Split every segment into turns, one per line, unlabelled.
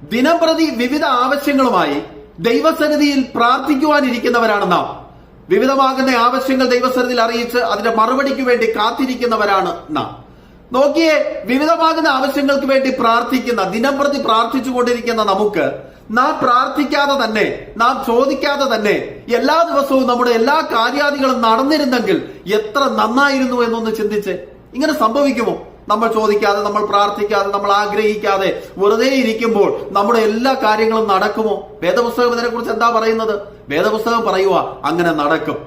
ദിനംപ്രതി വിവിധ ആവശ്യങ്ങളുമായി ദൈവസന്നിധിയിൽ പ്രാർത്ഥിക്കുവാനിരിക്കുന്നവരാണ് നാം. വിവിധമാകുന്ന ആവശ്യങ്ങൾ ദൈവസന്നിധിയിൽ അറിയിച്ച് അതിന്റെ മറുപടിക്ക് വേണ്ടി കാത്തിരിക്കുന്നവരാണ് നാം. നോക്കിയേ, വിവിധമാകുന്ന ആവശ്യങ്ങൾക്ക് വേണ്ടി പ്രാർത്ഥിക്കുന്ന, ദിനംപ്രതി പ്രാർത്ഥിച്ചുകൊണ്ടിരിക്കുന്ന നമുക്ക് നാം പ്രാർത്ഥിക്കാതെ തന്നെ, നാം ചോദിക്കാതെ തന്നെ എല്ലാ ദിവസവും നമ്മുടെ എല്ലാ കാര്യാദികളും നടന്നിരുന്നെങ്കിൽ എത്ര നന്നായിരുന്നു എന്നൊന്ന് ചിന്തിച്ച്. ഇങ്ങനെ സംഭവിക്കുമോ? നമ്മൾ ചോദിക്കാതെ, നമ്മൾ പ്രാർത്ഥിക്കാതെ, നമ്മൾ ആഗ്രഹിക്കാതെ വെറുതെ ഇരിക്കുമ്പോൾ നമ്മുടെ എല്ലാ കാര്യങ്ങളും നടക്കുമോ? വേദപുസ്തകം ഇതിനെ കുറിച്ച് എന്താ പറയുന്നത്? വേദപുസ്തകം പറയുക അങ്ങനെ നടക്കും.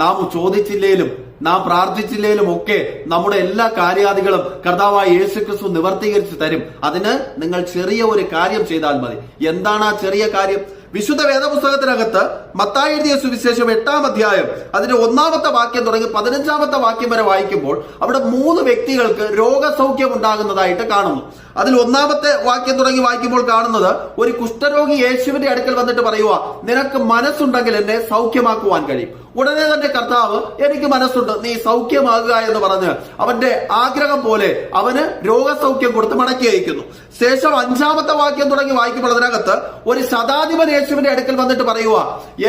നാം ചോദിച്ചില്ലേലും നാം പ്രാർത്ഥിച്ചില്ലേലും ഒക്കെ നമ്മുടെ എല്ലാ കാര്യാദികളും കർത്താവായ യേശുക്രിസ്തു നിവർത്തീകരിച്ച് തരും. അതിന് നിങ്ങൾ ചെറിയ ഒരു കാര്യം ചെയ്താൽ മതി. എന്താണ് ആ ചെറിയ കാര്യം? വിശുദ്ധ വേദപുസ്തകത്തിനകത്ത് മത്തായി എഴുതിയ സുവിശേഷം 8-ാം അധ്യായം അതിന്റെ 1-ാമത്തെ വാക്യം തുടങ്ങി 15-ാമത്തെ വാക്യം വരെ വായിക്കുമ്പോൾ അവിടെ 3 വ്യക്തികൾക്ക് രോഗസൗഖ്യം ഉണ്ടാകുന്നതായിട്ട് കാണുന്നു. അതിൽ 1-ാമത്തെ വാക്യം തുടങ്ങി വായിക്കുമ്പോൾ കാണുന്നത്, ഒരു കുഷ്ഠരോഗി യേശുവിന്റെ അടുക്കൽ വന്നിട്ട് പറയുക, നിനക്ക് മനസ്സുണ്ടെങ്കിൽ എന്നെ സൗഖ്യമാക്കുവാൻ കഴിയും. ഉടനെ തന്നെ കർത്താവ്, എനിക്ക് മനസ്സുണ്ട്, നീ സൗഖ്യമാകുക എന്ന് പറഞ്ഞ് അവന്റെ ആഗ്രഹം പോലെ അവന് രോഗസൗഖ്യം കൊടുത്ത് മടക്കി അയക്കുന്നു. ശേഷം 5-ാമത്തെ വാക്യം തുടങ്ങി വായിക്കുമ്പോൾ അതിനകത്ത് ഒരു ശതാധിപൻ യേശുവിന്റെ അടുക്കൽ വന്നിട്ട് പറയുക,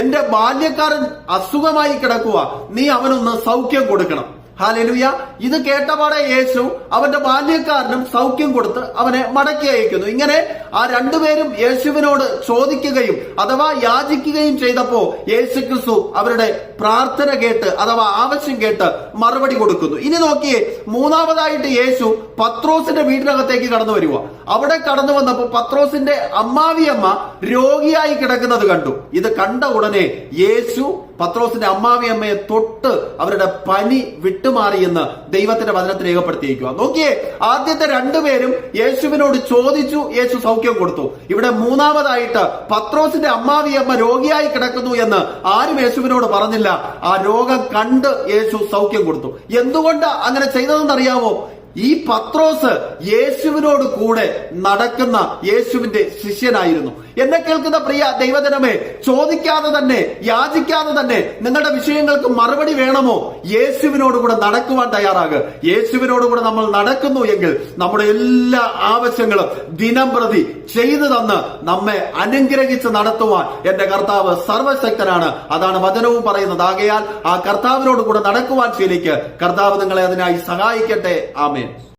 എന്റെ ബാല്യക്കാരൻ അസുഖമായി കിടക്കുക, നീ അവനൊന്ന് സൗഖ്യം കൊടുക്കണം. ഹല്ലേലൂയ. ഇത് കേട്ടപാടെ യേശു അവന്റെ ബാല്യക്കാരനും സൗഖ്യം കൊടുത്ത് അവനെ മടക്കി അയക്കുന്നു. ഇങ്ങനെ ആ രണ്ടുപേരും യേശുവിനോട് ചോദിക്കുകയും അഥവാ യാചിക്കുകയും ചെയ്തപ്പോ യേശുക്രിസ്തു അവരുടെ പ്രാർത്ഥന കേട്ട് അഥവാ ആവശ്യം കേട്ട് മറുപടി കൊടുക്കുന്നു. ഇനി നോക്കിയേ, 3-ാമതായിട്ട് യേശു പത്രോസിന്റെ വീടിനകത്തേക്ക് കടന്നു വരിക. അവിടെ കടന്നു വന്നപ്പോ പത്രോസിന്റെ അമ്മാവിയമ്മ രോഗിയായി കിടക്കുന്നത് കണ്ടു. ഇത് കണ്ട ഉടനെ യേശു പത്രോസിന്റെ അമ്മാവിയമ്മയെ തൊട്ട് അവരുടെ പനി വിട്ടുമാറിയെന്ന് ദൈവത്തിന്റെ വചനത്തിൽ രേഖപ്പെടുത്തിയിരിക്കുക. നോക്കിയേ, ആദ്യത്തെ 2 പേരും യേശുവിനോട് ചോദിച്ചു, യേശു സൗഖ്യം കൊടുത്തു. ഇവിടെ 3-ാമതായിട്ട് പത്രോസിന്റെ അമ്മാവിയമ്മ രോഗിയായി കിടക്കുന്നു എന്ന് ആരും യേശുവിനോട് പറഞ്ഞില്ല. ആ രോഗം കണ്ട് യേശു സൗഖ്യം കൊടുത്തു. എന്തുകൊണ്ട് അങ്ങനെ ചെയ്തതെന്നറിയാമോ? ഈ പത്രോസ് യേശുവിനോട് കൂടെ നടക്കുന്ന യേശുവിന്റെ ശിഷ്യനായിരുന്നു. എന്നെ കേൾക്കുന്ന പ്രിയ ദൈവജനമേ, ചോദിക്കാതെ തന്നെ, യാചിക്കാതെ തന്നെ നിങ്ങളുടെ വിഷയങ്ങൾക്ക് മറുപടി വേണമോ? യേശുവിനോട് കൂടെ നടക്കുവാൻ തയ്യാറാകുക. യേശുവിനോട് കൂടെ നമ്മൾ നടക്കുന്നു എങ്കിൽ നമ്മുടെ എല്ലാ ആവശ്യങ്ങളും ദിനം പ്രതി ചെയ്തു തന്ന് നമ്മെ അനുഗ്രഹിച്ച് നടത്തുവാൻ എന്റെ കർത്താവ് സർവശക്തനാണ്. അതാണ് വചനവും പറയുന്നത്. ആകയാൽ ആ കർത്താവിനോട് കൂടെ നടക്കുവാൻ ശീലിക്ക്. കർത്താവ് നിങ്ങളെ അതിനായി സഹായിക്കട്ടെ. ആമേൻ.